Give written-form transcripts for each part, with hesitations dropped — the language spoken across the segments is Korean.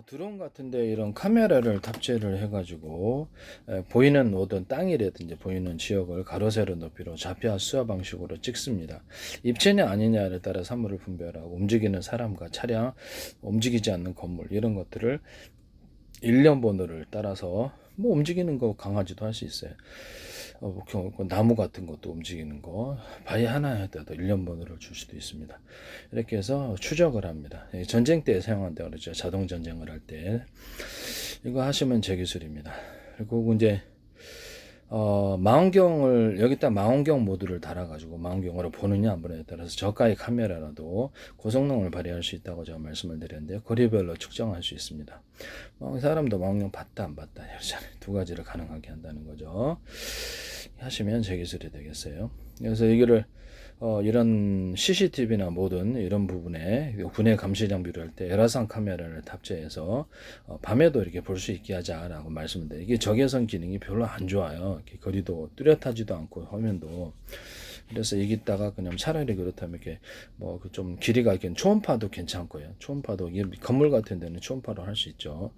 드론 같은데 이런 카메라를 탑재를 해가지고 보이는 어떤 땅이라든지 보이는 지역을 가로 세로 높이로 좌표 수화 방식으로 찍습니다. 입체냐 아니냐에 따라 사물을 분별하고 움직이는 사람과 차량, 움직이지 않는 건물 이런 것들을 일련 번호를 따라서 뭐 움직이는 거 강아지도 할 수 있어요. 나무 같은 것도 움직이는 거 바위 하나에다도 일련 번호를 줄 수도 있습니다. 이렇게 해서 추적을 합니다. 전쟁 때 사용한다 그러죠. 자동 전쟁을 할 때 이거 하시면 제 기술입니다. 그리고 이제 망원경을 여기다 망원경 모드를 달아가지고 망원경으로 보느냐 안 보느냐에 따라서 저가의 카메라라도 고성능을 발휘할 수 있다고 제가 말씀을 드렸는데요. 거리별로 측정할 수 있습니다. 사람도 망원경 봤다 안 봤다 두 가지를 가능하게 한다는 거죠. 하시면 제 기술이 되겠어요. 그래서 이거를 이런 CCTV나 모든 이런 부분에 군의 감시 장비를 할 때 열화상 카메라를 탑재해서 밤에도 이렇게 볼 수 있게 하자라고 말씀드려요. 이게 적외선 기능이 별로 안 좋아요. 이렇게 거리도 뚜렷하지도 않고 화면도. 그래서 여기다가 그냥 차라리 그렇다면 이렇게 뭐 좀 길이가 이렇게 초음파도 괜찮고요. 초음파도 건물 같은 데는 초음파로 할 수 있죠.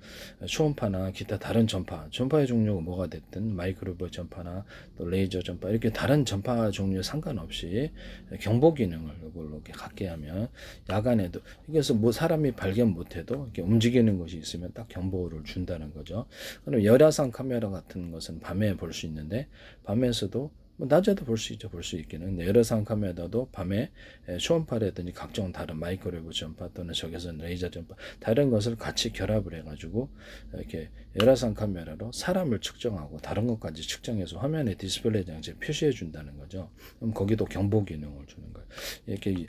초음파나 기타 다른 전파의 종류가 뭐가 됐든 마이크로웨이브 전파나 또 레이저 전파 이렇게 다른 전파 종류 상관없이 경보 기능을 이걸로 이렇게 갖게 하면 야간에도 그래서 뭐 사람이 발견 못해도 이렇게 움직이는 것이 있으면 딱 경보를 준다는 거죠. 그럼 열화상 카메라 같은 것은 밤에 볼 수 있는데 밤에서도 낮에도 볼 수 있죠. 볼 수 있기는. 열화상 카메라도 밤에 초음파라든지 각종 다른 마이크로웨이브 전파 또는 적외선 레이저 전파 다른 것을 같이 결합을 해가지고 이렇게 열화상 카메라로 사람을 측정하고 다른 것까지 측정해서 화면에 디스플레이 장치에 표시해 준다는 거죠. 그럼 거기도 경보 기능을 주는 거예요. 이렇게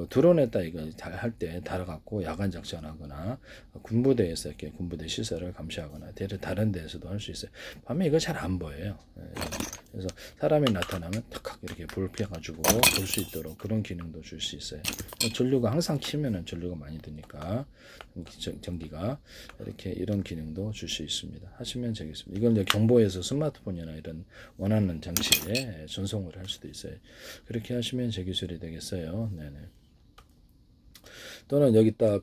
드론에다 이거 할 때 달아갖고 야간 작전하거나 군부대에서 이렇게 군부대 시설을 감시하거나 다른 데에서도 할 수 있어요. 밤에 이거 잘 안 보여요. 그래서 사람이 나타나면 탁 이렇게 불 펴가지고 볼 수 있도록 그런 기능도 줄 수 있어요. 전류가 항상 키면은 전류가 많이 드니까 전기가 이렇게 이런 기능도 줄 수 있습니다. 하시면 되겠습니다. 이건 이제 경보에서 스마트폰이나 이런 원하는 장치에 전송을 할 수도 있어요. 그렇게 하시면 제 기술이 되겠어요. 네네. 또는 여기다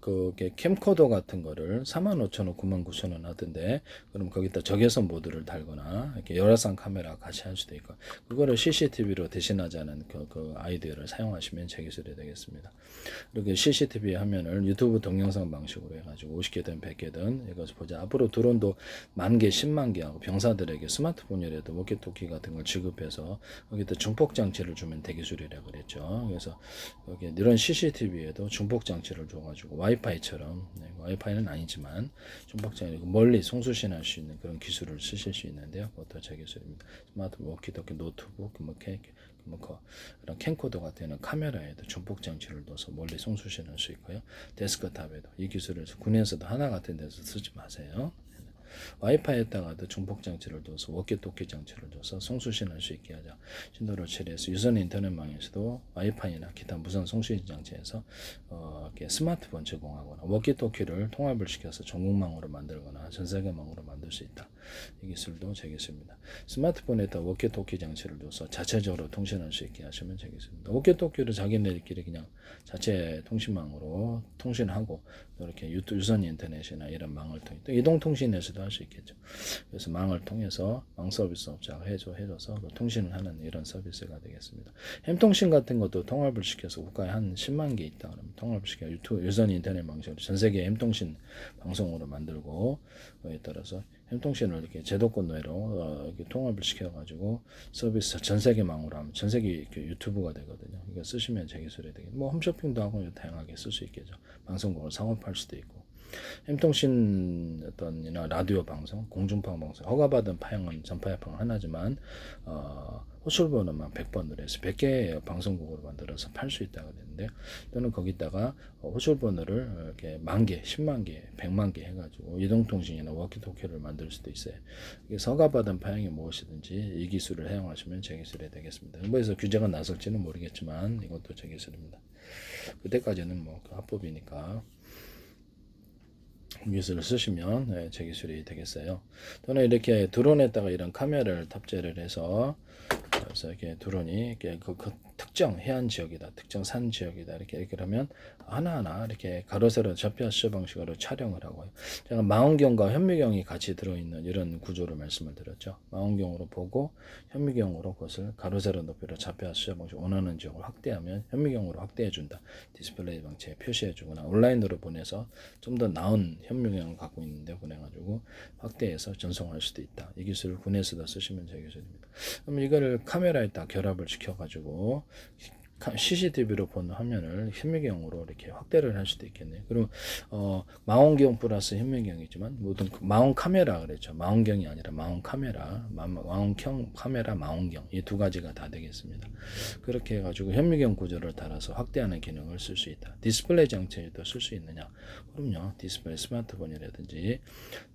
캠코더 같은 거를 45,000원, 99,000원 하던데 그럼 거기다 적외선 모드를 달거나 이렇게 열화상 카메라 같이 할 수도 있고 그거를 CCTV로 대신하자는 그 아이디어를 사용하시면 제 기술이 되겠습니다. 이렇게 CCTV 화면을 유튜브 동영상 방식으로 해가지고 50개든 100개든 이것을 보자. 앞으로 드론도 10,000개, 100,000개 하고 병사들에게 스마트폰이라도 워키토키 같은 걸 지급해서 거기다 중폭 장치를 주면 대기술이라고 그랬죠. 그래서 여기 이런 CCTV에도 중폭 장치를 줘가지고 와이파이처럼 와이파이는 아니지만 중폭 장치 멀리 송수신할 수 있는 그런 기술을 쓰실 수 있는데요. 그것도 제 기술입니다. 스마트 워키토키, 노트북, 이런 캠코더 같은 카메라에도 중폭 장치를 넣어서 멀리 송수신할 수 있고요. 데스크탑에도 이 기술을 군에서도 하나 같은 데서 쓰지 마세요. 와이파이에다가도 중폭 장치를 둬서 워키토키 장치를 둬서 송수신할 수 있게 하자. 신도를 처리해서 유선 인터넷망에서도 와이파이나 기타 무선 송수신 장치에서 이렇게 스마트폰 제공하거나 워키토키를 통합을 시켜서 전국망으로 만들거나 전세계망으로 만들 수 있다. 이 기술도 제 기술입니다. 스마트폰에다 워키토키 장치를 둬서 자체적으로 통신할 수 있게 하시면 제 기술입니다. 워키토키를 자기네들끼리 그냥 자체 통신망으로 통신하고 이렇게 유선 인터넷이나 이런 망을 통해 또 이동통신에서도 할 수 있겠죠. 그래서 망을 통해서 망 서비스 업자가 해줘서 통신을 하는 이런 서비스가 되겠습니다. 햄통신 같은 것도 통합을 시켜서 국가에 한 10만 개 있다 그러면 통합을 시켜 유선 인터넷 방식으로 전 세계 햄통신 방송으로 만들고 그에 따라서 햄통신을 이렇게 제도권 내로 이렇게 통합을 시켜가지고 서비스 전 세계망으로 하면 전 세계 유튜브가 되거든요. 이거 쓰시면 제 기술이 되겠죠. 뭐 홈쇼핑도 하고 다양하게 쓸 수 있겠죠. 방송국을 상업할 수도 있고. 햄통신 어떤이나 라디오 방송, 공중파 방송 허가받은 파형은 전파 파형 하나지만 호출번호만 100번으로 해서 100개의 방송국으로 만들어서 팔 수 있다고 되는데 또는 거기다가 호출번호를 이렇게 10,000개, 100,000개, 100만 개 해가지고 이동통신이나 워키토키를 만들 수도 있어요. 그래서 허가받은 파형이 무엇이든지 이 기술을 사용하시면 제 기술이 되겠습니다. 정부에서 규제가 나설지는 모르겠지만 이것도 제 기술입니다. 그때까지는 뭐 합법이니까. 기술을 쓰시면 제 기술이 되겠어요. 또는 이렇게 드론에다가 이런 카메라를 탑재를 해서 그래서 이렇게 드론이 이렇게 특정 해안 지역이다, 특정 산 지역이다 이렇게 그러면 하나하나 이렇게 가로 세로 좌표 수저 방식으로 촬영을 하고요. 제가 망원경과 현미경이 같이 들어있는 이런 구조를 말씀을 드렸죠. 망원경으로 보고 현미경으로 그것을 가로 세로 높이로 좌표 수저 방식 원하는 지역을 확대하면 현미경으로 확대해 준다. 디스플레이 방식에 표시해 주거나 온라인으로 보내서 좀 더 나은 현미경을 갖고 있는데 보내가지고 확대해서 전송할 수도 있다. 이 기술을 군에서도 쓰시면 제 기술입니다. 그럼 이거를 카메라에 딱 결합을 시켜가지고 CCTV로 본 화면을 현미경으로 이렇게 확대를 할 수도 있겠네요. 그리고 망원경 플러스 현미경이지만 모든 망원 카메라 그랬죠. 망원경이 아니라 망원 카메라, 망원경 카메라, 망원경 이 두 가지가 다 되겠습니다. 그렇게 해가지고 현미경 구조를 따라서 확대하는 기능을 쓸 수 있다. 디스플레이 장치에도 쓸 수 있느냐? 그럼요. 디스플레이 스마트폰이라든지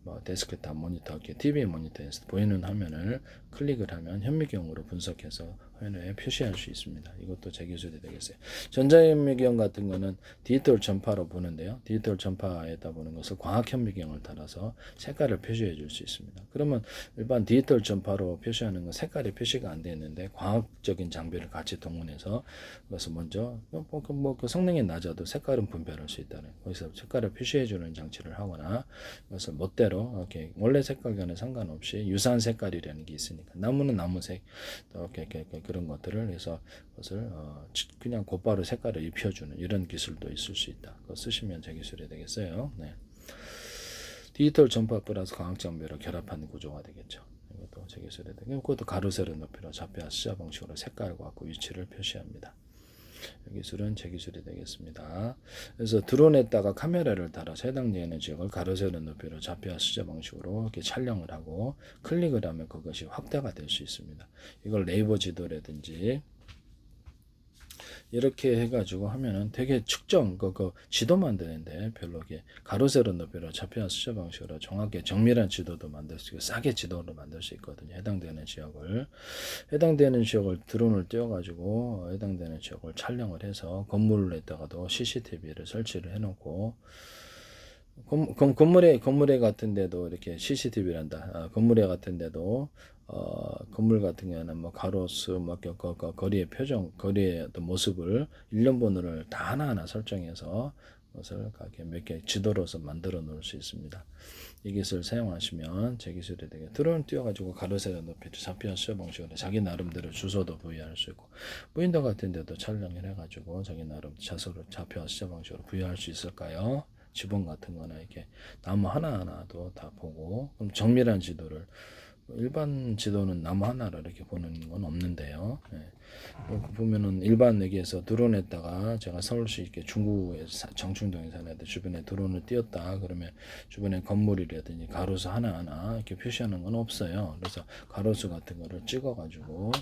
뭐 데스크탑 모니터, TV 모니터에서 보이는 화면을 클릭을 하면 현미경으로 분석해서 화면에 표시할 수 있습니다. 이것도 제 기술이 되겠어요. 전자현미경 같은 거는 디지털 전파로 보는데요. 디지털 전파에다 보는 것을 광학현미경을 따라서 색깔을 표시해 줄 수 있습니다. 그러면 일반 디지털 전파로 표시하는 건 색깔이 표시가 안 되는데 광학적인 장비를 같이 동원해서 그것을 먼저 그 성능이 낮아도 색깔은 분별할 수 있다는 거기서 색깔을 표시해 주는 장치를 하거나 그것을 멋대로 이렇게 원래 색깔과는 상관없이 유사한 색깔이라는 게 있으니까 나무는 나무색 이렇게 그런 것들을 해서 그것을 그냥 곧바로 색깔을 입혀주는 이런 기술도 있을 수 있다. 그거 쓰시면 제 기술이 되겠어요. 네. 디지털 전파 플러스 광학 장비를 결합한 구조가 되겠죠. 이것도 제 기술이 되고 그것도 가로 세로 높이로 좌표 수자 방식으로 색깔과 위치를 표시합니다. 이 기술은 제 기술이 되겠습니다. 그래서 드론에다가 카메라를 달아서 해당되는 지역을 가로 세로 높이로 좌표 수자 방식으로 이렇게 촬영을 하고 클릭을 하면 그것이 확대가 될 수 있습니다. 이걸 네이버 지도라든지 이렇게 해가지고 하면은 되게 측정 그 지도 만드는데 별로 이게 가로 세로 높이로 좌표 수저 방식으로 정확하게 정밀한 지도도 만들 수 있고 싸게 지도로 만들 수 있거든요. 해당되는 지역을 드론을 띄워가지고 해당되는 지역을 촬영을 해서 건물에다가도 CCTV를 설치를 해놓고 건물에 같은 데도 이렇게 CCTV란다. 건물에 같은 데도 건물 같은 경우는 뭐 가로수 뭐 거리의 표정, 거리의 어떤 모습을 일련 번호를 다 하나하나 설정해서 그것을 몇 개 지도로서 만들어 놓을 수 있습니다. 이 기술을 사용하시면 제 기술이 되게 드론 띄워가지고 가로 세로 높이 좌표 수저 방식으로 자기 나름대로 주소도 부여할 수 있고 무인도 같은 데도 촬영을 해가지고 자기 나름 좌표 수저 방식으로 부여할 수 있을까요? 지붕 같은 거나 이렇게 나무 하나하나도 다 보고 그럼 정밀한 지도를 일반 지도는 나무 하나를 이렇게 보는 건 없는데요. 예. 보면은 일반 얘기에서 드론에다가 제가 서울시 이렇게 중구에 정충동에 사는데 주변에 드론을 띄웠다 그러면 주변에 건물이라든지 가로수 하나하나 이렇게 표시하는 건 없어요. 그래서 가로수 같은 거를 찍어가지고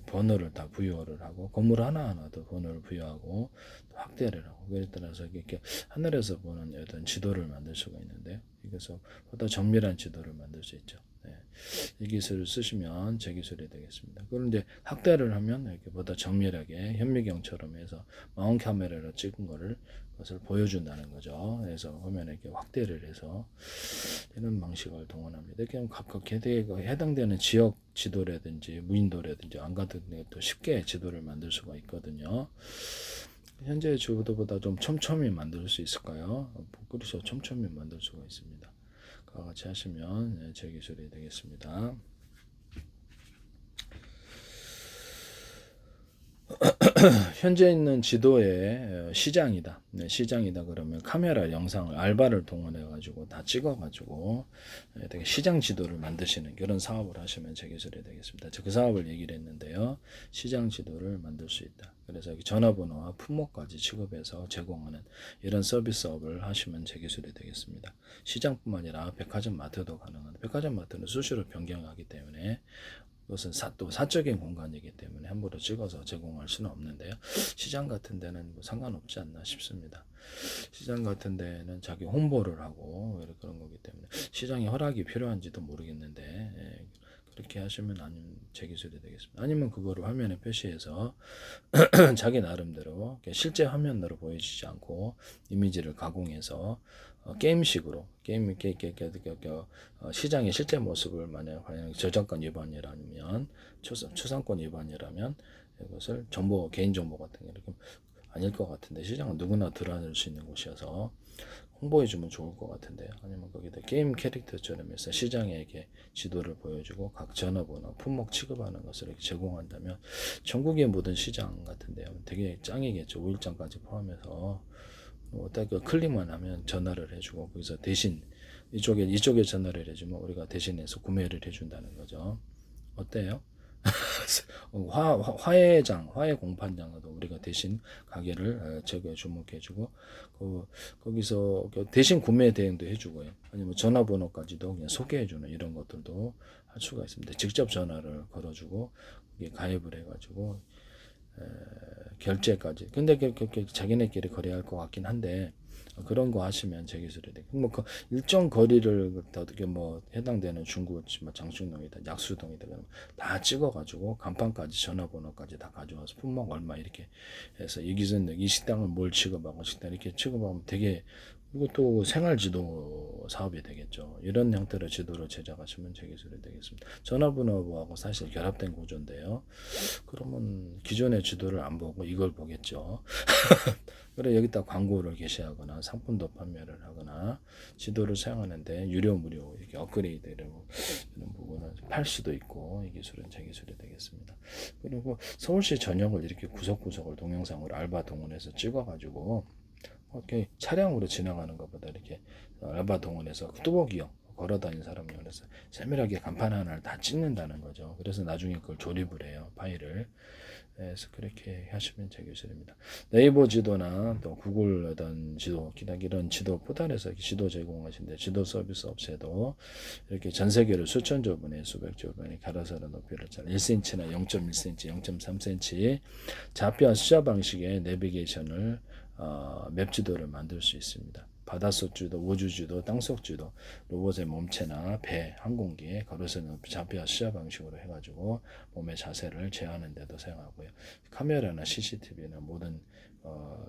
번호를 다 부여를 하고 건물 하나하나도 번호를 부여하고 확대를 하고 그에 따라서 이렇게 하늘에서 보는 어떤 지도를 만들 수가 있는데 이것서 보다 정밀한 지도를 만들 수 있죠. 네. 이 기술을 쓰시면 제 기술이 되겠습니다. 그런데 확대를 하면 이렇게 보다 정밀하게 현미경처럼 해서 마운 카메라로 찍은 것을 보여준다는 거죠. 그래서 화면에 이렇게 확대를 해서 이런 방식을 동원합니다. 이렇게 각각 해당되는 지역 지도라든지 무인도라든지 안 같은 데도 쉽게 지도를 만들 수가 있거든요. 현재 지도보다 좀 촘촘히 만들 수 있을까요? 그렇죠. 촘촘히 만들 수가 있습니다. 그와 같이 하시면 제 기술이 되겠습니다. 현재 있는 지도의 시장이다. 네, 시장이다 그러면 카메라 영상을 알바를 동원해 가지고 다 찍어 가지고 되게 시장 지도를 만드시는 그런 사업을 하시면 제 기술이 되겠습니다. 그 사업을 얘기를 했는데요. 시장 지도를 만들 수 있다. 그래서 전화번호와 품목까지 취급해서 제공하는 이런 서비스업을 하시면 제 기술이 되겠습니다. 시장뿐만 아니라 백화점 마트도 가능한데 백화점 마트는 수시로 변경하기 때문에 그것은 또 사적인 공간이기 때문에 함부로 찍어서 제공할 수는 없는데요. 시장 같은 데는 뭐 상관없지 않나 싶습니다. 시장 같은 데는 자기 홍보를 하고 그런 거기 때문에 시장에 허락이 필요한지도 모르겠는데 그렇게 하시면 아니면 제 기술이 되겠습니다. 아니면 그거를 화면에 표시해서 자기 나름대로 실제 화면으로 보여지지 않고 이미지를 가공해서 게임식으로 시장의 실제 모습을 만약 저작권 위반이라면 초상권 위반이라면 이것을 정보, 개인정보 같은 게 이렇게 아닐 것 같은데, 시장은 누구나 들어갈 수 있는 곳이어서 홍보해주면 좋을 것 같은데요. 아니면 거기다 게임 캐릭터처럼 해서 시장에게 지도를 보여주고 각 전화번호, 품목 취급하는 것을 이렇게 제공한다면 전국의 모든 시장 같은데요. 되게 짱이겠죠. 5일장까지 포함해서 딱 그 클릭만 하면 전화를 해주고 거기서 대신 이쪽에 전화를 해주면 우리가 대신해서 구매를 해준다는 거죠. 어때요? 화해 공판장도 우리가 대신 가게를 저기 주목해주고 거기서 대신 구매 대행도 해주고요. 아니면 전화번호까지도 그냥 소개해주는 이런 것들도 할 수가 있습니다. 직접 전화를 걸어주고 가입을 해가지고 결제까지. 근데 자기네끼리 거래할 것 같긴 한데 그런 거 하시면 제 기술이 되고 그 일정 거리를 어떻게 해당되는 중구 장충동이다 약수동이다 그러면 다 찍어가지고 간판까지 전화번호까지 다 가져와서 품목 얼마 이렇게 해서 이 식당을 뭘 취급하고 식당 이렇게 취급하면 되게 이것도 생활지도 사업이 되겠죠. 이런 형태의 지도를 제작하시면 제 기술이 되겠습니다. 전화번호하고 사실 결합된 구조인데요. 그러면 기존의 지도를 안 보고 이걸 보겠죠. 그래 여기다 광고를 게시하거나 상품도 판매를 하거나 지도를 사용하는데 유료 무료 이렇게 업그레이드 이런 부분을 팔 수도 있고 이 기술은 제 기술이 되겠습니다. 그리고 서울시 전역을 이렇게 구석구석을 동영상으로 알바 동원해서 찍어가지고 이렇게 차량으로 지나가는 것보다 이렇게 알바 동원해서 뚜벅이요 걸어다니는 사람이 그래서 세밀하게 간판 하나를 다 찍는다는 거죠. 그래서 나중에 그걸 조립을 해요 파일을. 그래서 그렇게 하시면 제 기술입니다. 네이버 지도나 또 구글 어떤 지도, 기타 이런 지도 포털에서 지도 제공하신데 지도 서비스 업체도 이렇게 전 세계를 수천조 분의 수백조 분의 가로세로 높이를 1cm나 0.1cm, 0.3cm 좌표 수자 방식의 내비게이션을 맵 지도를 만들 수 있습니다. 바닷속 지도, 우주 지도, 땅속 지도, 로봇의 몸체나 배, 항공기에 가로세로 좌표와 시야 방식으로 해가지고 몸의 자세를 제어하는 데도 사용하고요. 카메라나 CCTV나 모든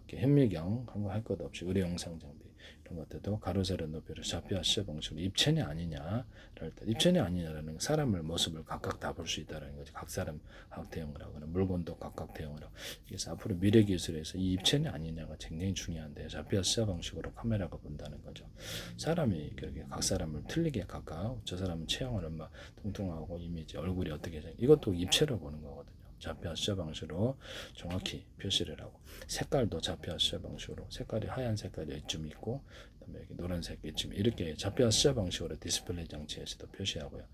현미경 한 거 할 것 없이 의료 영상 장비 이런 것들도 가로세로 높이를 좌표와 시야 방식으로 입체이 아니냐를 때 입체이 아니냐라는 사람을 모습을 각각 다 볼 수 있다는 거죠. 각 사람 각 대응을 하거나 물건도 각각 대응을 하고 그래서 앞으로 미래 기술에서 이 입체이 아니냐가 굉장히 중요한데 좌표와 시야 방식으로 카메라가 본다는 거죠. 사람이 그렇게 각 사람을 틀리게 각각 저 사람은 체형을 얼마 뚱뚱하고 이미지 얼굴이 어떻게 이것도 입체로 보는 거거든요. 좌표와 시야 방식으로 정확히 표시를 하고 색깔도 좌표와 시야 방식으로 색깔이 하얀 색깔이 이쯤 있고 그다음에 여기 노란색 이쯤 이렇게 좌표와 시야 방식으로 디스플레이 장치에서도 표시하고요.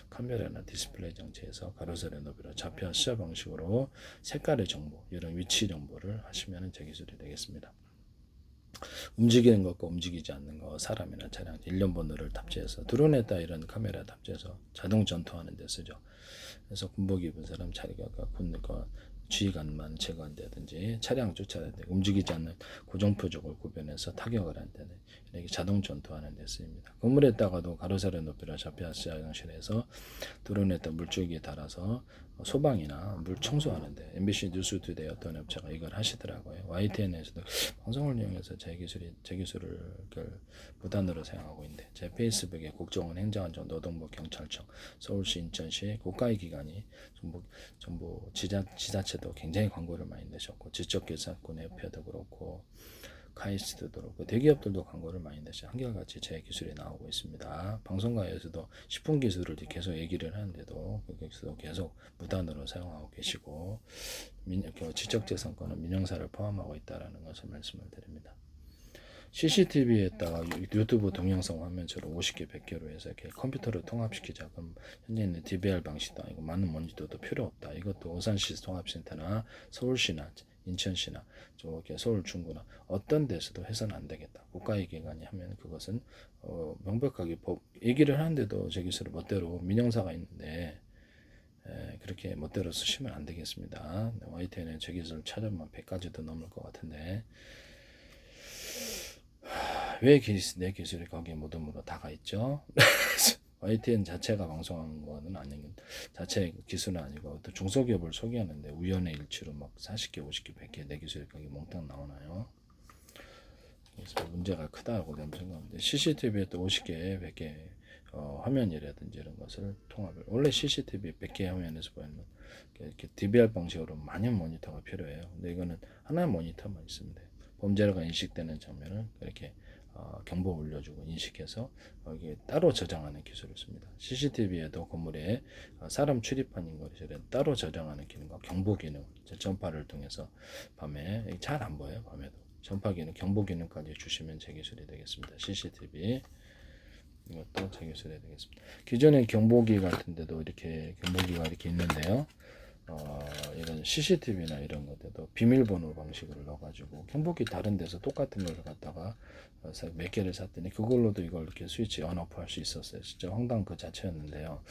카메라나 디스플레이 장치에서 가로세로 높이로 좌표와 시야 방식으로 색깔의 정보 이런 위치 정보를 하시면 제 기술이 되겠습니다. 움직이는 것과 움직이지 않는 거 사람이나 차량 일련 번호를 탑재해서 드론에다 이런 카메라 탑재해서 자동 전투하는 데 쓰죠. 그래서 군복 입은 사람 자리가 군과 지휘관만 제거한다든지 차량 쫓아야 돼 움직이지 않는 고정 표적을 구별해서 타격을 한다는 이렇게 자동 전투하는 데 쓰입니다. 건물에다가도 가로세로 높이를 좌표 시야 장치에서 드론에다 물줄기에 달아서 소방이나 물 청소하는데 MBC 뉴스투데이 어떤 업체가 이걸 하시더라고요. YTN에서도 방송을 이용해서 제 기술을 무단으로 사용하고 있는데 제 페이스북에 국정원 행정안전 노동부 경찰청 서울시 인천시 국가의 기관이 정부 지자체도 굉장히 광고를 많이 내셨고 지적개발군 협회도 그렇고 카이스트도 그렇고 대기업들도 광고를 많이 내서 한결같이 제 기술이 나오고 있습니다. 방송가에서도 식품 기술을 계속 얘기를 하는데도 거기서도 계속 무단으로 사용하고 계시고 지적재산권은 민영사를 포함하고 있다는 것을 말씀을 드립니다. CCTV에다가 유튜브 동영상 화면처럼 50개, 100개로 해서 이렇게 컴퓨터를 통합시키자. 그럼 현재 있는 DVR 방식도 아니고 많은 모니터도 필요 없다. 이것도 오산시 통합센터나 서울시나 인천시나 저렇게 서울 중구나 어떤 데서도 해서는 안 되겠다. 국가의 기관이 하면 그것은 명백하게 얘기를 하는데도 제 기술을 멋대로 민영사가 있는데 그렇게 멋대로 쓰시면 안 되겠습니다. YTN은 제 기술 찾으면 100가지도 넘을 것 같은데 왜 내 기술이 거기에 모둠으로 다가 있죠? YTN 자체가 방송한 거는 아닌 자체 기술은 아니고 또 중소기업을 소개하는데 우연의 일치로 막 40개, 50개, 100개 내 기술이 거기 몽땅 나오나요? 그래서 문제가 크다고 생각하는데 CCTV에 또 50개, 100개 화면이라든지 이런 것을 통합을 원래 CCTV 100개 화면에서 보면 이렇게 DVR 방식으로 많은 모니터가 필요해요. 근데 이거는 하나의 모니터만 있으면 돼요. 범죄가 인식되는 장면을 이렇게 경보 올려주고 인식해서 이게 따로 저장하는 기술을 씁니다. CCTV에도 건물에 사람 출입하는 것을 따로 저장하는 기능과 경보 기능, 전파를 통해서 밤에 잘 안 보여요. 밤에도 전파 기능, 경보 기능까지 주시면 제 기술이 되겠습니다. CCTV 이것도 제 기술이 되겠습니다. 기존의 경보기 같은데도 이렇게 경보기가 이렇게 있는데요. 이런 CCTV나 이런 것들도 비밀번호 방식으로 넣어가지고 경보기 다른 데서 똑같은 걸 갖다가 몇 개를 샀더니 그걸로도 이걸 이렇게 스위치 온오프 할 수 있었어요. 진짜 황당 그 자체였는데요.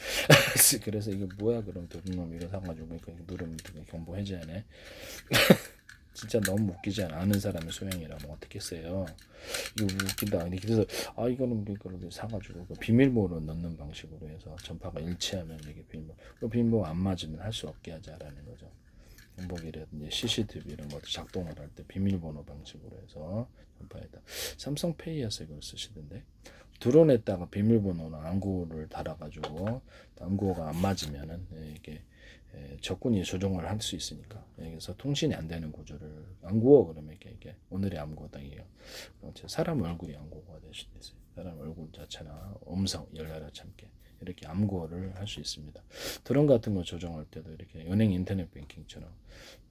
그래서 이게 뭐야 그럼 도둑놈 이거 사가지고 누르면 경보 해제하네. 진짜 너무 웃기지 않아? 아는 사람의 소양이라면 어떻겠어요? 이거 웃긴다. 그래서 이거는 이걸 사가지고 그 비밀번호 넣는 방식으로 해서 전파가 일치하면 이게 비밀번호 안 맞으면 할 수 없게 하자라는 거죠. 경보기라든지 CCTV 이런 것도 작동을 할 때 비밀번호 방식으로 해서 전파했다. 삼성페이에서 이걸 쓰시던데 드론에다가 비밀번호나 암구를 달아가지고 암구가 안 맞으면은 이게 적군이 조종을 할 수 있으니까 여기서 통신이 안 되는 구조를 암구어 그러면 이게 오늘의 암구어다 이게 사람 얼굴이 암구어가 될 수도 있어요. 사람 얼굴 자체나 음성 열나라 참게 이렇게 암구어를 할 수 있습니다. 드론 같은 거 조정할 때도 이렇게 은행 인터넷 뱅킹처럼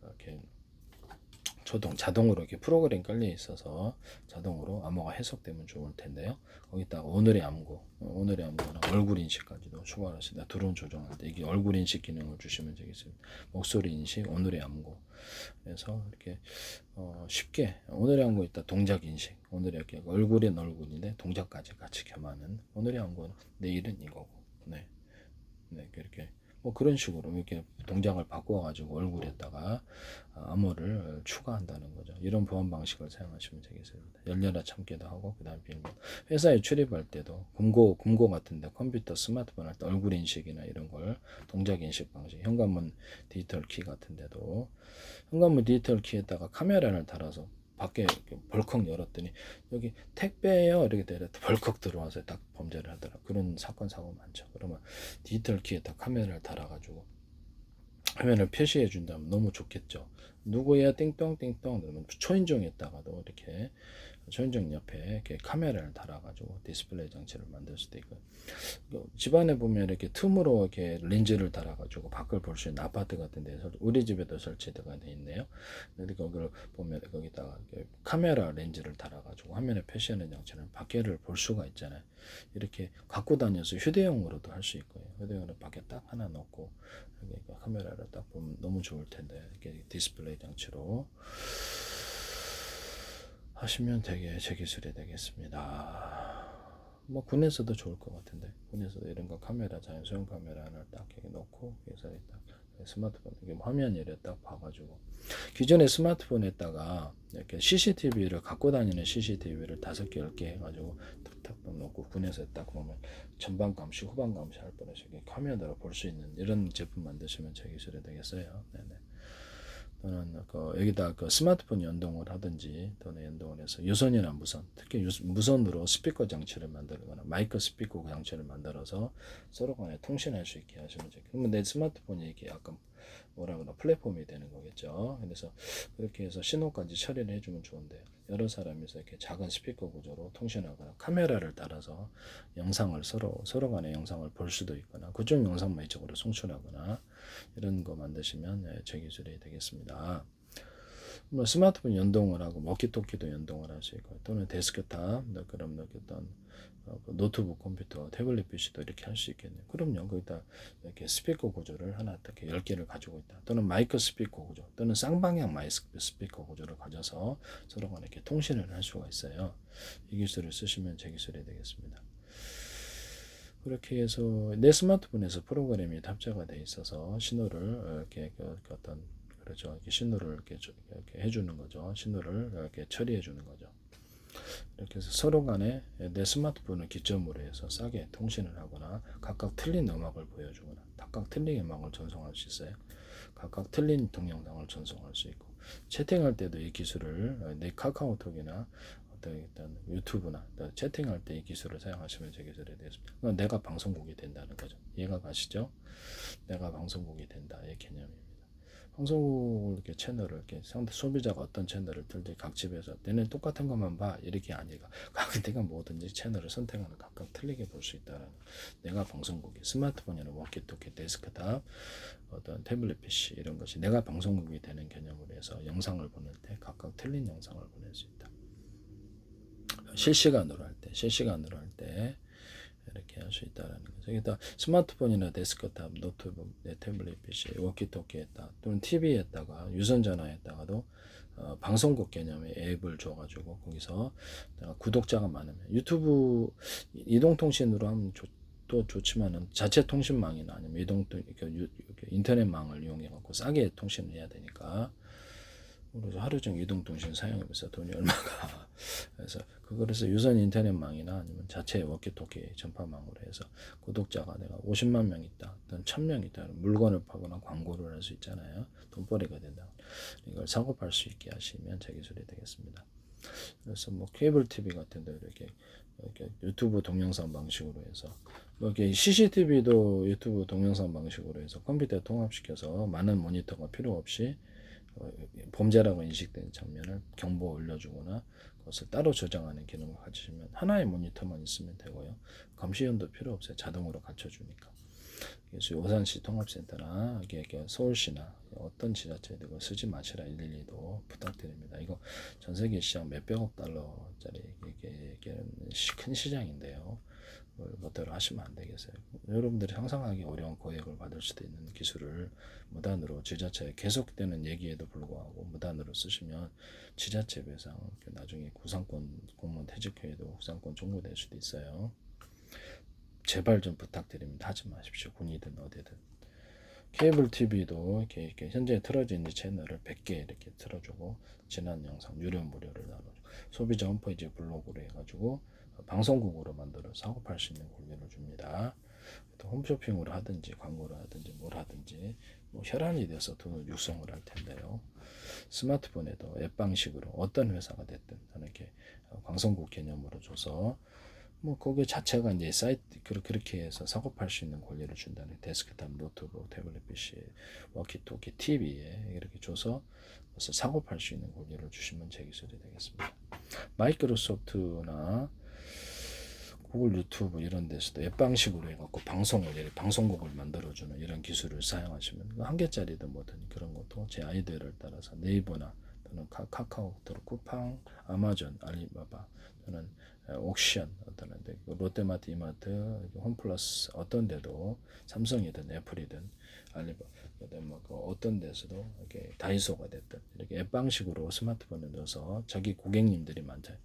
이렇게 자동으로 이렇게 프로그램 깔려 있어서 자동으로 암호가 해석되면 좋을 텐데요. 거기다가 오늘의 암호나 얼굴 인식까지도 추가할 수 있다. 드론 조정할 때 이게 얼굴 인식 기능을 주시면 되겠습니다. 목소리 인식, 오늘의 암호. 그래서 이렇게 쉽게 오늘의 암호 있다. 동작 인식, 오늘의 이렇게 얼굴인데 동작까지 같이 겸하는 오늘의 암호는 내일은 이거고, 네, 이렇게. 그런 식으로 이렇게 동작을 바꿔가지고 얼굴에다가 암호를 추가한다는 거죠. 이런 보안 방식을 사용하시면 되겠습니다. 열려라 참게도 하고 그다음 비밀번호. 회사에 출입할 때도 금고 같은데 컴퓨터, 스마트폰 할 때 얼굴 인식이나 이런 걸 동작 인식 방식, 현관문 디지털 키 같은데도 현관문 디지털 키에다가 카메라를 달아서 밖에 벌컥 열었더니 여기 택배예요 이렇게 되려 벌컥 들어와서 딱 범죄를 하더라. 그런 사건 사고 많죠. 그러면 디지털 키에다 카메라를 달아가지고 화면을 표시해 준다면 너무 좋겠죠. 누구야 띵똥 그러면 초인종에다가도 이렇게 초인종 옆에 이렇게 카메라를 달아가지고 디스플레이 장치를 만들 수도 있고 집안에 보면 이렇게 틈으로 이렇게 렌즈를 달아가지고 밖을 볼 수 있는 아파트 같은 데서 우리 집에도 설치가 돼 있네요. 근데 거기를 보면 거기다가 카메라 렌즈를 달아가지고 화면에 표시하는 장치는 밖에를 볼 수가 있잖아요. 이렇게 갖고 다녀서 휴대용으로도 할 수 있고요. 휴대용으로 밖에 딱 하나 넣고 카메라를 딱 보면 너무 좋을 텐데 이렇게 디스플레이 장치로 하시면 되게 제 기술이 되겠습니다. 군에서도 좋을 것 같은데 군에서도 이런 거 카메라 자연소형 카메라 하나 딱 이렇게 넣고 그래서 딱 스마트폰 이게 화면이래 딱 봐가지고 기존의 스마트폰에다가 이렇게 CCTV를 갖고 다니는 CCTV를 5개 10개 해가지고 탁탁 넣고 군에서 딱 보면 전방 감시 후방 감시 할 뻔해서 이렇게 화면으로 볼 수 있는 이런 제품 만드시면 제 기술이 되겠어요. 네네. 또는 여기다 스마트폰 연동을 하든지 또는 연동을 해서 유선이나 무선, 특히 무선으로 스피커 장치를 만들거나 마이크 스피커 장치를 만들어서 서로 간에 통신할 수 있게 하시면 되죠. 그러면 내 스마트폰이 이렇게 약간 플랫폼이 되는 거겠죠. 그래서 그렇게 해서 신호까지 처리를 해주면 좋은데 여러 사람이서 이렇게 작은 스피커 구조로 통신하거나 카메라를 따라서 영상을 서로 간의 영상을 볼 수도 있거나 그쪽 영상만 이쪽으로 송출하거나 이런 거 만드시면 제 기술이 되겠습니다. 스마트폰 연동을 하고 워키토키도 연동을 할 수 있고 또는 데스크탑 그럼 어떤 노트북 컴퓨터 태블릿 PC도 이렇게 할 수 있겠네요. 그럼요. 거기다 이렇게 스피커 구조를 하나 이렇게 10개를 가지고 있다. 또는 마이크 스피커 구조 또는 쌍방향 마이크 스피커 구조를 가져서 서로 간에 이렇게 통신을 할 수가 있어요. 이 기술을 쓰시면 제 기술이 되겠습니다. 그렇게 해서 내 스마트폰에서 프로그램이 탑재가 돼 있어서 신호를 이렇게 어떤 그렇죠. 이렇게 신호를 이렇게 해주는 거죠. 신호를 이렇게 처리해 주는 거죠. 이렇게 해서 서로 간에 내 스마트폰을 기점으로 해서 싸게 통신을 하거나 각각 틀린 음악을 보여주거나 각각 틀린 음악을 전송할 수 있어요. 각각 틀린 동영상을 전송할 수 있고 채팅할 때도 이 기술을 내 카카오톡이나 일단 유튜브나 채팅할 때 이 기술을 사용하시면 제 기술이 되겠습니다. 그건 내가 방송국이 된다는 거죠. 이해가 가시죠? 내가 방송국이 된다 이 개념입니다. 방송국을 이렇게 채널을 이렇게 상대 소비자가 어떤 채널을 들지 각 집에서 내는 똑같은 것만 봐 이렇게 아니라 내가 뭐든지 채널을 선택하는 각각 틀리게 볼 수 있다라는 내가 방송국이 스마트폰이나 워키토키 데스크탑 어떤 태블릿 PC 이런 것이 내가 방송국이 되는 개념으로 해서 영상을 보낼 때 각각 틀린 영상을 보낼 수 있다. 실시간으로 할 때 이렇게 할 수 있다라는 거죠. 그러니까 스마트폰이나 데스크탑, 노트북, 태블릿 PC, 워키토키에다 또는 TV에다가 유선전화에다가도 방송국 개념의 앱을 줘가지고 거기서 구독자가 많으면 유튜브 이동통신으로 하면 또 좋지만은 자체 통신망이나 아니면 인터넷망을 이용해 갖고 싸게 통신을 해야 되니까 그래서 하루 종일 이동통신 사용하면서 돈이 얼마가 그래서 유선 인터넷망이나 아니면 자체 워키토키 전파망으로 해서 구독자가 내가 50만 명 있다, 또는 1000명 있다, 물건을 파거나 광고를 할 수 있잖아요. 돈벌이가 된다. 이걸 사고 팔 수 있게 하시면 제 기술이 되겠습니다. 그래서 뭐 케이블 TV 같은데 이렇게 유튜브 동영상 방식으로 해서 이렇게 CCTV도 유튜브 동영상 방식으로 해서 컴퓨터에 통합시켜서 많은 모니터가 필요 없이 범죄라고 인식된 장면을 경보 올려주거나 그것을 따로 저장하는 기능을 가지시면 하나의 모니터만 있으면 되고요. 감시원도 필요 없어요. 자동으로 갖춰주니까. 그래서 오산시 통합센터나 서울시나 어떤 지자체도 쓰지 마시라 112도 부탁드립니다. 이거 전 세계 시장 몇백억 달러짜리 이게 큰 시장인데요. 그대로 하시면 안 되겠어요. 여러분들이 상상하기 어려운 고액을 받을 수도 있는 기술을 무단으로 지자체에 계속되는 얘기에도 불구하고 무단으로 쓰시면 지자체 배상 나중에 구상권 공무원 퇴직회에도 구상권 청구될 수도 있어요. 제발 좀 부탁드립니다. 하지 마십시오. 군이든 어디든. 케이블 TV도 이렇게 현재 틀어져 있는 채널을 100개 이렇게 틀어주고 지난 영상 유료 무료를 나눠주고 소비자 홈페이지 블로그로 해가지고 방송국으로 만들어 사고 팔 수 있는 권리를 줍니다. 또 홈쇼핑으로 하든지 광고를 하든지 뭘 하든지 뭐 혈안이 돼서 돈을 육성을 할 텐데요. 스마트폰에도 앱 방식으로 어떤 회사가 됐든 이렇게 방송국 개념으로 줘서 뭐 거기 자체가 이제 사이트 그렇게 해서 사고 팔 수 있는 권리를 준다는 데스크탑, 노트북, 태블릿 PC, 워키토키, TV에 이렇게 줘서 사고 팔 수 있는 권리를 주시면 제 기술이 되겠습니다. 마이크로소프트나 구글 유튜브 이런 데서도 앱 방식으로 해갖고 방송국을 만들어주는 이런 기술을 사용하시면 한 개짜리든 뭐든 그런 것도 제 아이디어를 따라서 네이버나 또는 카카오톡, 쿠팡, 아마존, 알리바바 또는 옥션 어떤 데 롯데마트, 이마트, 홈플러스 어떤 데도 삼성이든 애플이든 알리바바 뭐 어떤 데서도 이렇게 다이소가 됐든 이렇게 앱 방식으로 스마트폰에 넣어서 자기 고객님들이 많잖아요.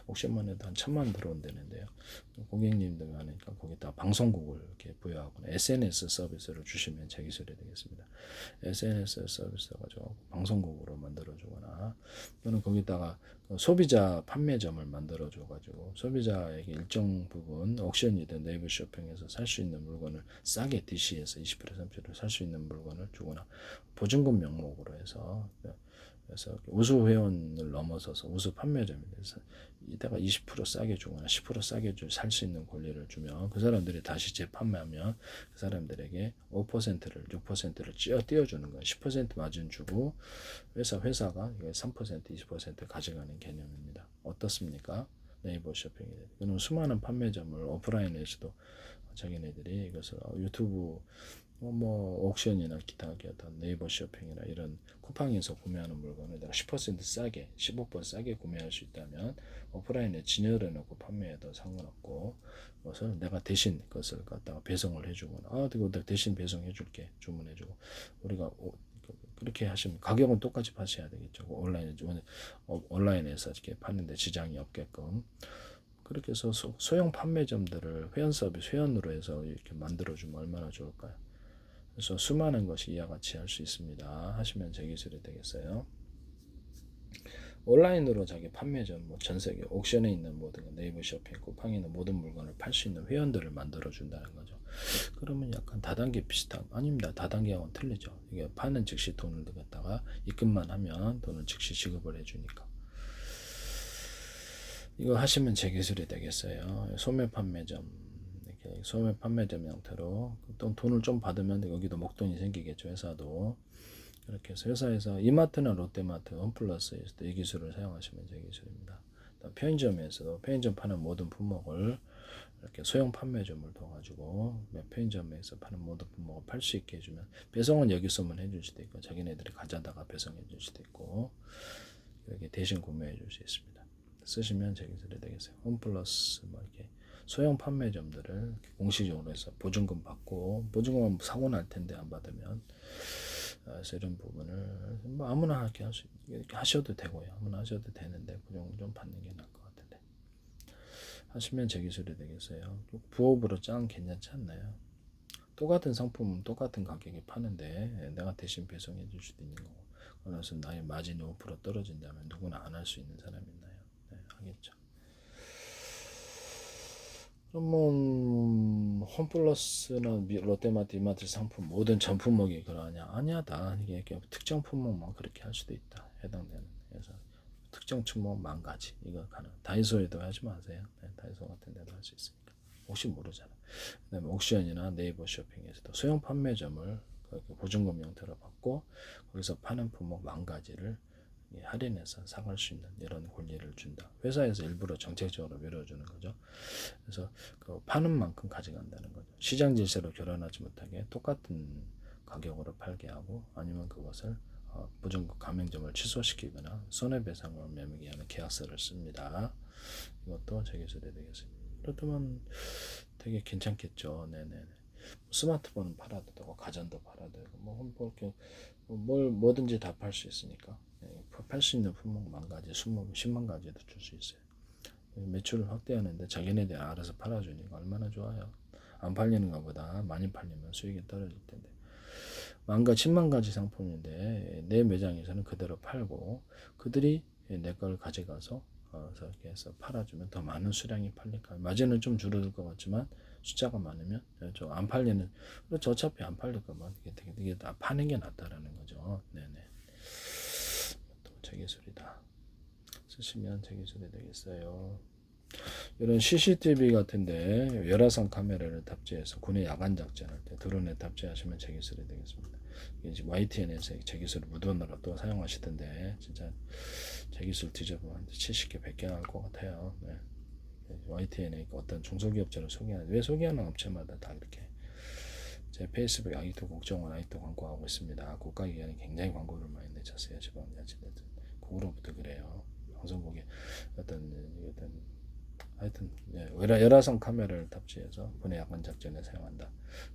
옥션만 해도 한 1000만 들어온다는데요. 고객님들 많으니까 거기다 방송국을 이렇게 부여하거나 SNS 서비스를 주시면 제 기술이 되겠습니다. SNS 서비스 가지고 방송국으로 만들어주거나 또는 거기다가 소비자 판매점을 만들어줘가지고 소비자에게 일정 부분 옥션이든 네이버 쇼핑에서 살 수 있는 물건을 싸게 DC에서 20% 30% 살 수 있는 물건을 주거나 보증금 명목으로 해서 그래서 우수 회원을 넘어서서 우수 판매점이 돼서 이따가 20% 싸게 주거나 10% 싸게 살 수 있는 권리를 주면 그 사람들이 다시 재판매하면 그 사람들에게 5%를 6%를 띄워주는 거예요. 10% 마진 주고 회사가 3% 20% 가져가는 개념입니다. 어떻습니까? 네이버 쇼핑이 그럼 수많은 판매점을 오프라인에서도 자기네들이 이것을 유튜브 뭐 옥션이나 기타 어떤 네이버 쇼핑이나 이런 쿠팡에서 구매하는 물건을 내가 10% 싸게 15% 싸게 구매할 수 있다면 오프라인에 진열해 놓고 판매해도 상관없고 그것을 내가 대신 그것을 갖다가 배송을 해주거나 내가 대신 배송해 줄게 주문해주고 우리가 그렇게 하시면 가격은 똑같이 파셔야 되겠죠. 온라인에서 이렇게 파는데 지장이 없게끔 그렇게 해서 소형 판매점들을 회원 서비스 회원으로 해서 이렇게 만들어주면 얼마나 좋을까요? 그래서 수많은 것이 이와 같이 할 수 있습니다. 하시면 제 기술이 되겠어요. 온라인으로 자기 판매점, 전 세계 옥션에 있는 모든 네이버 쇼핑, 쿠팡에 있는 모든 물건을 팔 수 있는 회원들을 만들어 준다는 거죠. 그러면 약간 다단계 비슷한 아닙니다. 다단계하고는 틀리죠. 이게 파는 즉시 돈을 갖다가 입금만 하면 돈을 즉시 지급을 해주니까. 이거 하시면 제 기술이 되겠어요. 소매 판매점, 이렇게 소매 판매점 형태로 또 돈을 좀 받으면 여기도 목돈이 생기겠죠. 회사도 이렇게 해서 회사에서 이마트나 롯데마트, 홈플러스에서도 이 기술을 사용하시면 제 기술입니다. 편의점에서도 편의점 파는 모든 품목을 이렇게 소형 판매점을 둬가지고 편의점에서 파는 모든 품목을 팔 수 있게 해주면 배송은 여기서만 해줄 수도 있고 자기네들이 가져다가 배송해 줄 수도 있고 이렇게 대신 구매해 줄 수 있습니다. 쓰시면 제 기술이 되겠어요. 홈플러스 뭐 이렇게 소형 판매점들을 공식적으로 해서 보증금 받고 보증금은 사고 날 텐데 안 받으면 그래서 이런 부분을 뭐 아무나 이렇게 하셔도 되고요. 아무나 하셔도 되는데 보증금 좀 받는 게 나을 것 같은데 하시면 제 기술이 되겠어요. 부업으로 짱 괜찮지 않나요? 똑같은 상품은 똑같은 가격에 파는데 내가 대신 배송해 줄 수도 있는 거고 그래서 나의 마진이 5% 떨어진다면 누구나 안 할 수 있는 사람이 있나요? 네, 하겠죠. 그러면 홈플러스나 롯데마트, 이마트 상품 모든 전 품목이 그러냐? 아니야, 다 이게 특정 품목만 그렇게 할 수도 있다. 해당되는. 그래서 특정 품목만 가지 이거 가능. 다이소에도 하지 마세요. 네, 다이소 같은 데도 할 수 있으니까. 혹시 모르잖아. 그다음에 옥션이나 네이버 쇼핑에서도 소형 판매점을 보증금 형태로 받고 거기서 파는 품목 만 가지를 할인해서 사갈 수 있는 이런 권리를 준다. 회사에서 일부러 정책적으로 밀어주는 거죠. 그래서 그 파는 만큼 가져간다는 거죠. 시장 질서로 결혼하지 못하게 똑같은 가격으로 팔게 하고 아니면 그것을 보증금 가맹점을 취소시키거나 손해배상을 매매게 하는 계약서를 씁니다. 이것도 제 기술이 되겠습니다. 그렇다면 되게 괜찮겠죠. 네네. 스마트폰은 팔아도 되고 가전도 팔아도 되고 뭐 이렇게 뭐든지 다 팔 수 있으니까 팔 수 있는 품목 만 가지, 10만 가지도 줄 수 있어요. 매출을 확대하는데 자기네들이 알아서 팔아주니까 얼마나 좋아요. 안 팔리는 것보다 많이 팔리면 수익이 떨어질 텐데 만가 10만 가지 상품인데 내 매장에서는 그대로 팔고 그들이 내 걸 가져가서 이렇게 해서 팔아주면 더 많은 수량이 팔릴까. 마진은 좀 줄어들 것 같지만 숫자가 많으면 좀 안 팔리는. 그렇죠. 어차피 안 팔릴 거면 이게 다 파는 게 낫다라는 거죠. 네네. 또 제 기술이다. 쓰시면 제 기술이 되겠어요. 이런 CCTV 같은데 열화상 카메라를 탑재해서 군의 야간 작전할 때 드론에 탑재하시면 제 기술이 되겠습니다. 이게 YTN에서 제 기술을 무던으로 또 사용하시던데 진짜 제 기술 뒤져보면 70개 100개 나올 것 같아요. 네. YTN에 어떤 중소기업체를 소개하는 왜 소개하는 업체마다 다 이렇게 제 페이스북 아이토 국정원 아이토 광고하고 있습니다. 국가기관이 굉장히 광고를 많이 내셨어요. 지방자치단체 그거로부터 그래요. 방송국에 어떤 하여튼 열화상 카메라를 탑재해서 군의 야간 작전에 사용한다.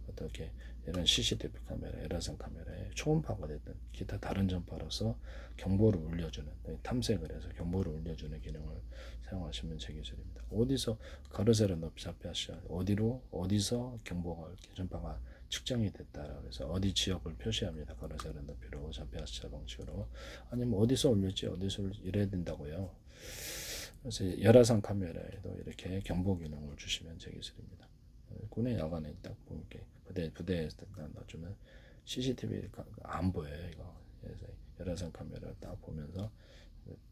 어떻게 이런 CCTV 카메라, 열화상 카메라에 초음파가 됐든 기타 다른 전파로서 경보를 울려주는 탐색을 해서 경보를 울려주는 기능을 사용하시면 제 기술입니다. 어디서 가로세로 높이 잡혀하셔 어디서 경보가 전파가 측정이 됐다. 그래서 어디 지역을 표시합니다. 가로세로 높이로 잡혀하시자 방식으로 아니면 어디서 울릴지 이래야 된다고요. 그래서 열화상 카메라에도 이렇게 경보 기능을 주시면 제 기술입니다. 군의 야간에 딱 이렇게 부대에서 딱 놔주면 CCTV가 안 보여요. 이거. 그래서 열화상 카메라를 딱 보면서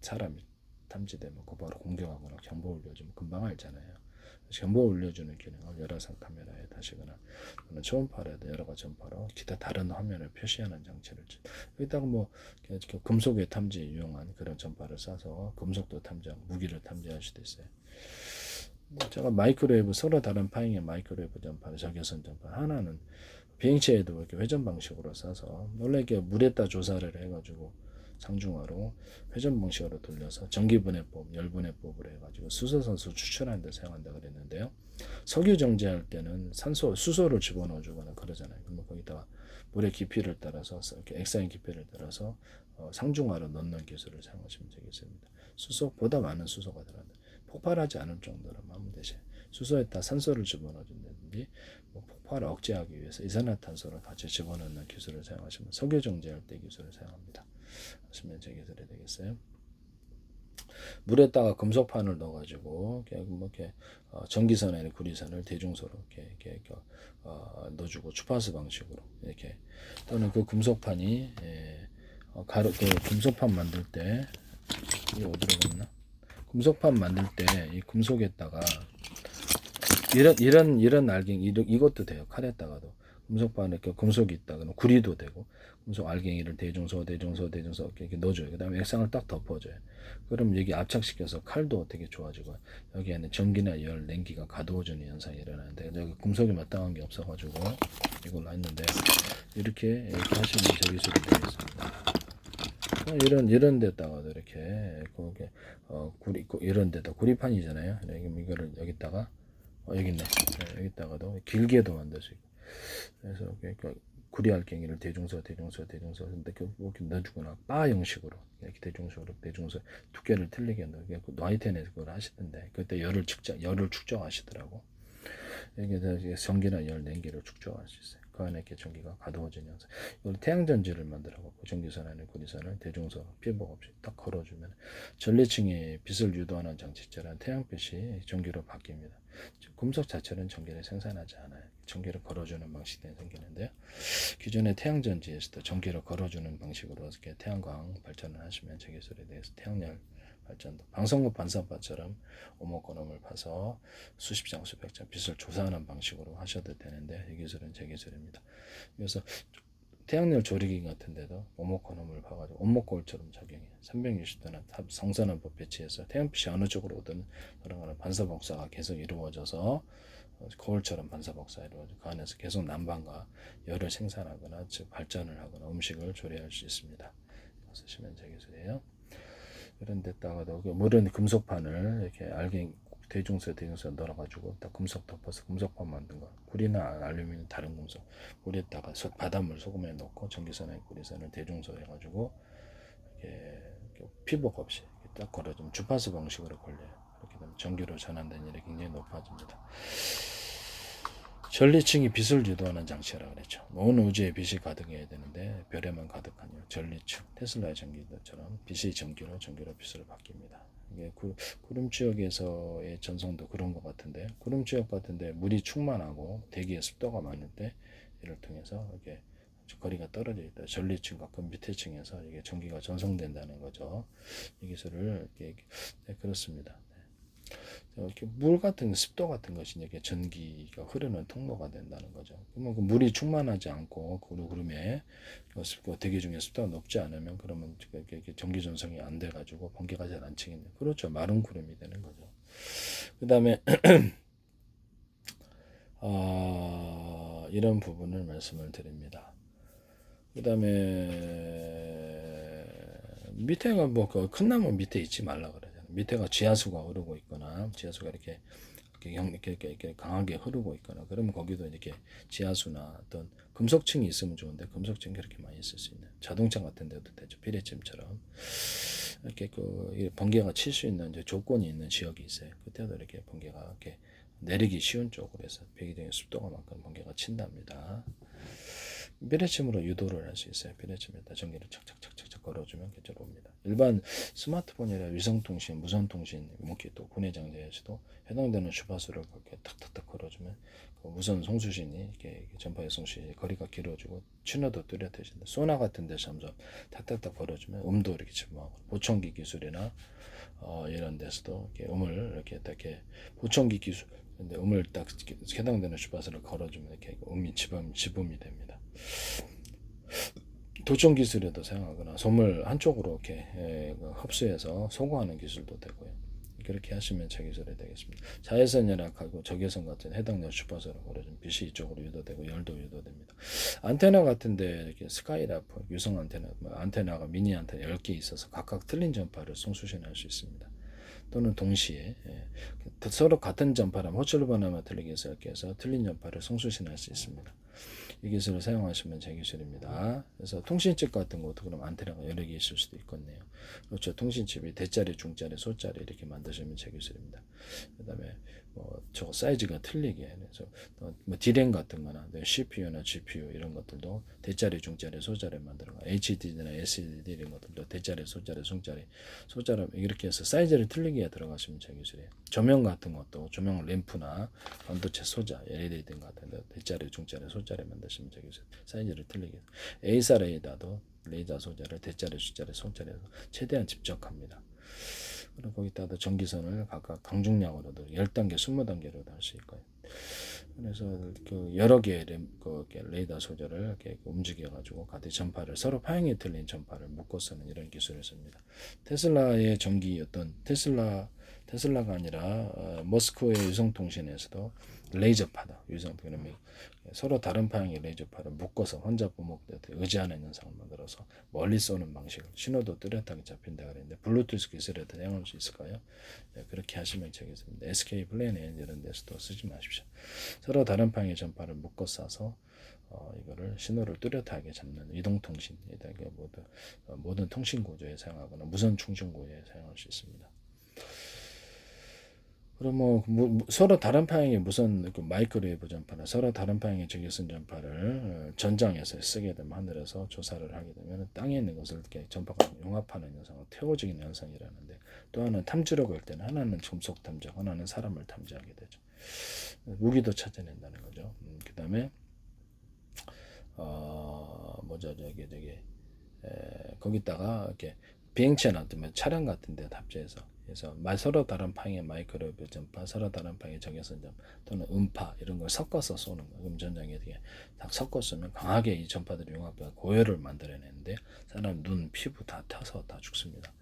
사람이 탐지되면 바로 공격하거나 경보 올려주면 금방 알잖아요. 경보 올려주는 기능을 열화상 카메라에 다시거나 초음파라든 여러 가지 전파로 기타 다른 화면을 표시하는 장치를 여기다가 뭐 금속의 탐지에 유용한 그런 전파를 쏴서 금속도 탐지하고 무기를 탐지할 수도 있어요. 제가 마이크로웨이브 서로 다른 파형의 마이크로웨이브 전파를 적외선 전파 하나는 비행체에도 이렇게 회전 방식으로 쏴서 원래 이렇게 물에다 조사를 해가지고 상중하로 회전 방식으로 돌려서 전기분해법, 열분해법을 해가지고 수소산소 추출하는 데 사용한다 그랬는데요. 석유 정제할 때는 수소를 집어넣어 주거나 그러잖아요. 그러면 거기다가 물의 깊이를 따라서 이렇게 엑사인 깊이를 따라서 상중하로 넣는 기술을 사용하시면 되겠습니다. 수소보다 많은 수소가 들어간다. 폭발하지 않을 정도로만 하면 되죠. 수소에다 산소를 집어넣어 준다든지 폭발을 억제하기 위해서 이산화탄소를 같이 집어넣는 기술을 사용하시면 석유 정제할 때 기술을 사용합니다. 하시면 제 기술이 되겠어요. 물에다가 금속판을 넣어가지고 이렇게 전기선에 구리선을 대중소로 이렇게 넣어주고 주파수 방식으로 이렇게 또는 그 금속판이 그 금속판 만들 때 이게 어디로 갔나? 금속판 만들 때 이 금속에다가 이런 알갱이 이것도 돼요. 칼에다가도 금속판에 이렇게 금속이 있다 그러면 구리도 되고 금속 알갱이를 대중소 이렇게 넣어줘요. 그다음에 액상을 딱 덮어줘요. 그럼 여기 압착시켜서 칼도 되게 좋아지고 여기에는 전기나 열, 냉기가 가두어주는 현상이 일어나는데 여기 금속이 마땅한 게 없어가지고 이걸로 했는데 이렇게 하시면 제 기술이 되겠습니다. 이런 데다가도 이렇게 거기 구리 이런 데다 구리판이잖아요. 이거를 여기다가 여기 있네. 네, 여기다가도 길게도 만들 수 있고. 그래서 그러니까 구리 알갱이를 대중소 근데 이렇게 넣어주거나 바 형식으로 이렇게 대중소 두께를 틀리게 넣어. 나이텐에서 그걸 하시던데 그때 열을 축적하시더라고. 여기서 전기나 열, 냉기를 축적할 수 있어요. 그 안에 이렇게 전기가 가두어진 현상. 이걸 태양전지를 만들어갖고 전기선 안에 구리선을 대중소 피복 없이 딱 걸어주면 전리층에 빛을 유도하는 장치처럼 태양빛이 전기로 바뀝니다. 금속 자체는 전기를 생산하지 않아요. 전기를 걸어주는 방식이 생기는데요. 기존의 태양전지에서도 전기를 걸어주는 방식으로 이렇게 태양광 발전을 하시면 제 기술에 대해서 태양열 발전도 방송국 반사파처럼 오목건음을 파서 수십 장 수백 장 빛을 조사하는 방식으로 하셔도 되는데 이 기술은 제 기술입니다. 그래서 태양열 조리기 같은 데도 오목건음을 파가지고 온목거울처럼 작용해요. 360도나 성선한법 배치해서 태양빛이 어느 쪽으로 오든 그런 반사복사가 계속 이루어져서 거울처럼 반사복사가 이루어져 그 안에서 계속 난방과 열을 생산하거나 즉 발전을 하거나 음식을 조리할 수 있습니다. 쓰시면 제 기술이에요. 이런 데다가도 물은 금속판을 이렇게 알갱이 대중서 넣어가지고 딱 금속 덮어서 금속판 만든 거 구리나 알루미늄 다른 금속 물에다가 바닷물 소금에 넣고 전기선에 구리선을 대중소 해가지고 이렇게 피복 없이 딱 걸어주면 주파수 방식으로 걸려요. 그렇게 되면 전기로 전환되는 일이 굉장히 높아집니다. 전리층이 빛을 유도하는 장치라고 그랬죠. 온 우주에 빛이 가득해야 되는데 별에만 가득하니 전리층, 테슬라의 전기처럼 빛이 전기로 빛으로 바뀝니다. 이게 구름 지역에서의 전송도 그런 것 같은데 구름 지역 같은데 물이 충만하고 대기에 습도가 많을 때 이를 통해서 이렇게 거리가 떨어져 있다. 전리층과 그 밑에 층에서 이게 전기가 전송된다는 거죠. 이 기술을 네, 그렇습니다. 이렇게 물 같은 습도 같은 것이 이렇게 전기가 흐르는 통로가 된다는 거죠. 그러면 그 물이 충만하지 않고 구름에 대기 중에 습도가 높지 않으면 그러면 이렇게 전기 전송이 안 돼가지고 번개가 잘 안 치겠네. 그렇죠. 마른 구름이 되는 거죠. 그 다음에 이런 부분을 말씀을 드립니다. 그 다음에 밑에가 큰 나무 밑에 있지 말라 그러잖아요. 밑에가 지하수가 흐르고 있거나 지하수가 이렇게 강하게 흐르고 있거나 그러면 거기도 이렇게 지하수나 어떤 금속층이 있으면 좋은데 금속층이 그렇게 많이 있을 수 있는 자동차 같은 데도 되죠. 비례점처럼 이렇게 번개가 칠 수 있는 조건이 있는 지역이 있어요. 그때도 이렇게 번개가 이렇게 내리기 쉬운 쪽으로 해서 배기적인 습도가 많고 번개가 친답니다. 비례침으로 유도를 할 수 있어요. 비례침에다 전기를 착착착착 걸어주면 계절 옵니다. 일반 스마트폰이나 위성통신, 무선통신, 또 군의장비에서도 해당되는 주파수를 그렇게 탁탁탁 걸어주면 그 무선 송수신이 이렇게 전파의 송수신이 거리가 길어지고 신호도 뚜렷해진다. 소나 같은 데서 점점 탁탁탁 걸어주면 음도 이렇게 집중하고 보청기 기술이나 이런 데서도 이렇게 음을 이렇게 보청기 기술 근데 음을 딱 해당되는 주파수를 걸어주면 이렇게 음이 지범이 됩니다. 도청 기술에도 사용하거나 솜을 한쪽으로 이렇게 흡수해서 소거하는 기술도 되고요. 그렇게 하시면 자기소리 되겠습니다. 자외선 열악하고 적외선 같은 해당되는 주파수를 걸어주면 빛이 이쪽으로 유도되고 열도 유도됩니다. 안테나 같은데 이렇게 스카이라프 유성 안테나가 미니 안테나 10개 있어서 각각 틀린 전파를 송수신할 수 있습니다. 또는 동시에 서로 같은 전파라면 호출을 번호만 틀리게 해서 이렇게 해서 틀린 전파를 송수신할 수 있습니다. 이 기술을 사용하시면 제 기술입니다. 그래서 통신칩 같은 것도 그럼 안테나가 여러 개 있을 수도 있겠네요. 그렇죠. 통신칩이 대짜리, 중짜리, 소짜리 이렇게 만드시면 제 기술입니다. 그 다음에 저거 사이즈가 틀리게 그래서 D램 같은 거나 CPU나 GPU 이런 것들도 대짜리, 중짜리, 소짜리 만들어 HDD나 SSD 이런 것들도 대짜리, 소짜리, 중짜리, 소짜리 이렇게 해서 사이즈를 틀리게 들어가시면 제 기술이에요. 조명 같은 것도 조명 램프나 반도체 소자, LED 등 같은 데 대짜리, 중짜리, 소짜리 만드시면 제 기술 사이즈를 틀리게 에이사 레이더도 레이더 소자를 대짜리, 숫자리, 손자리에서 최대한 집적합니다. 그리고 거기다가 전기선을 각각 강중량으로도 10단계, 20단계로도 할 수 있고요. 그래서 그 여러 개의 레이더 소재를 이렇게 움직여 가지고 같은 전파를 서로 파형이 틀린 전파를 묶어 쓰는 이런 기술을 씁니다. 테슬라의 전기 어떤 테슬라가 아니라 머스크의 위성통신에서도 레이저파다. 위성통신이 서로 다른 파형의 레이저파를 묶어서 혼자 부목되어 의지하는 현상을 만들어서 멀리 쏘는 방식을 신호도 뚜렷하게 잡힌다 그랬는데 블루투스 기술에 사용할 수 있을까요? 네, 그렇게 하시면 되겠습니다. SK 플래닛 이런 데서도 쓰지 마십시오. 서로 다른 방향의 전파를 묶어 쏴서 이거를 신호를 뚜렷하게 잡는 이동통신, 모든 통신 구조에 사용하거나 무선 충전 구조에 사용할 수 있습니다. 그럼 서로 다른 방향의 무선 마이크로웨이브 전파나 서로 다른 방향의 적외선 전파를 전장에서 쓰게 되면 하늘에서 조사를 하게 되면 땅에 있는 것을 이렇게 전파가 융합하는 현상을 태워지는 현상이라는데 또 하나는 탐지력일 때는 하나는 금속 탐지, 하나는 사람을 탐지하게 되죠. 무기도 찾아낸다는 거죠. 그다음에 거기다가 이렇게 비행체나 차량 같은 데 탑재해서 그래서 서로 다른 방향의 마이크로웨이브 전파, 서로 다른 방향의 적외선 전파 또는 음파 이런 걸 섞어서 쏘는 거. 그럼 전장에 딱 섞어 쏘면 강하게 이 전파들이 융합해서 고열을 만들어내는데 사람 눈, 피부 다 타서 다 죽습니다.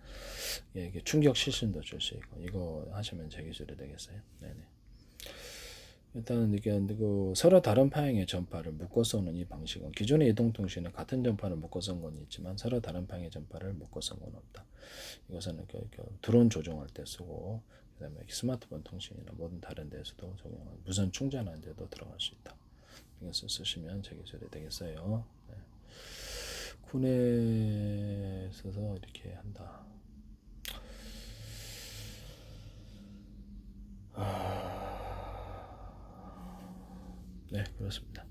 이게 충격 실신도 줄 수 있고 이거 하시면 제 기술이 되겠어요. 네네. 일단은 이게 서로 다른 방향의 전파를 묶어 쏘는 이 방식은 기존의 이동통신은 같은 전파를 묶어 쏜 건 있지만 서로 다른 방향의 전파를 묶어 쏜 건 없다. 이것은 드론 조종할 때 쓰고 그다음에 스마트폰 통신이나 모든 다른 데서도 적용하고 무선 충전하는 데도 들어갈 수 있다. 이것을 쓰시면 제 기술이 되겠어요. 네. 군에 있어서 이렇게 한다. 네, 그렇습니다.